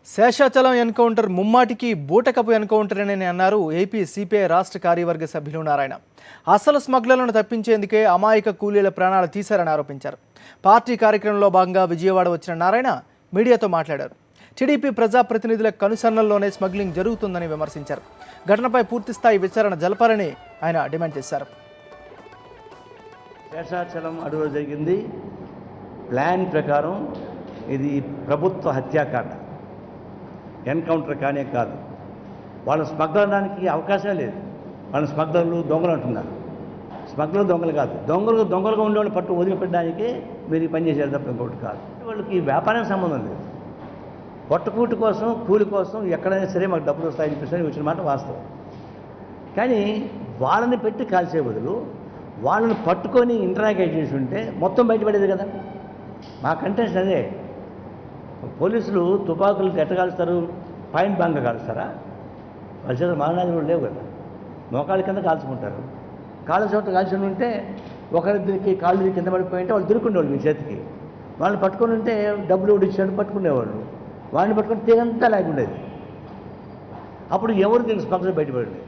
Seshachalam encounter ముమ్మాటికి బూటకపు encounter అని అన్నారు ఏపీ సిపిఐ రాష్ట్ర కార్యవర్గ సభ్యులు నారాయణ. అసలు స్మగ్లర్లను తప్పించేందుకే అమాయక కూలీల ప్రాణాలు తీశారని ఆరోపించారు. పార్టీ కార్యక్రమంలో భాగంగా విజయవాడ వచ్చిన నారాయణ మీడియాతో మాట్లాడారు. టీడీపీ ప్రజాప్రతినిధుల కనుసన్నల్లోనే స్మగ్లింగ్ జరుగుతుందని విమర్శించారు. ఘటనపై పూర్తిస్థాయి విచారణ జరపాలని ఆయన డిమాండ్ చేశారు. శేషాచలం అడవిలో జరిగింది ప్లాన్ ప్రకారం ఇది ప్రభుత్వ హత్యాకాండ, ఎన్కౌంటర్ కానే కాదు. వాళ్ళు స్మగ్లడానికి అవకాశమే లేదు. వాళ్ళు స్మగ్లర్లు దొంగలు అంటున్నారు. స్మగ్లర్ దొంగలు కాదు, దొంగలుగా ఉండేవాళ్ళు పట్టు వదిలిపెట్టడానికి మీరు ఈ పని చేసేది తప్ప ఇంకోటి కాదు. వాళ్ళకి వ్యాపారానికి సంబంధం లేదు. పొట్టకూటి కోసం, కూలి కోసం ఎక్కడైనా సరే మాకు డబ్బులు వస్తాయని చెప్పేసి వచ్చిన మాట వాస్తవం. కానీ వాళ్ళని పెట్టి కాల్చే బదులు వాళ్ళని పట్టుకొని ఇంటరాగేట్ చేసి ఉంటే మొత్తం బయటపడేది కదా. మా కంటెస్ట్ అదే. పోలీసులు తుపాకులు ఎట్ట కాలుస్తారు? పాయింట్ బాంగా కాలుస్తారా? వాళ్ళ చేత మారణాలు కూడా లేవు కదా. మోకాళ్ళ కింద కాల్చుకుంటారు. కాళ్ళ చోట కాల్చి ఉంటే ఒకరిద్దరికి కాళ్ళు కింద పడిపోయి ఉంటే వాళ్ళు దొరుకుండేవాళ్ళు మీ చేతికి. వాళ్ళని పట్టుకొని ఉంటే డబ్బులు కూడా ఇచ్చాడు పట్టుకునేవాళ్ళు. వాళ్ళని పట్టుకొని తీగంతా లేకుండేది. అప్పుడు ఎవరు దీనికి స్మగ్లర్ బయటపడింది.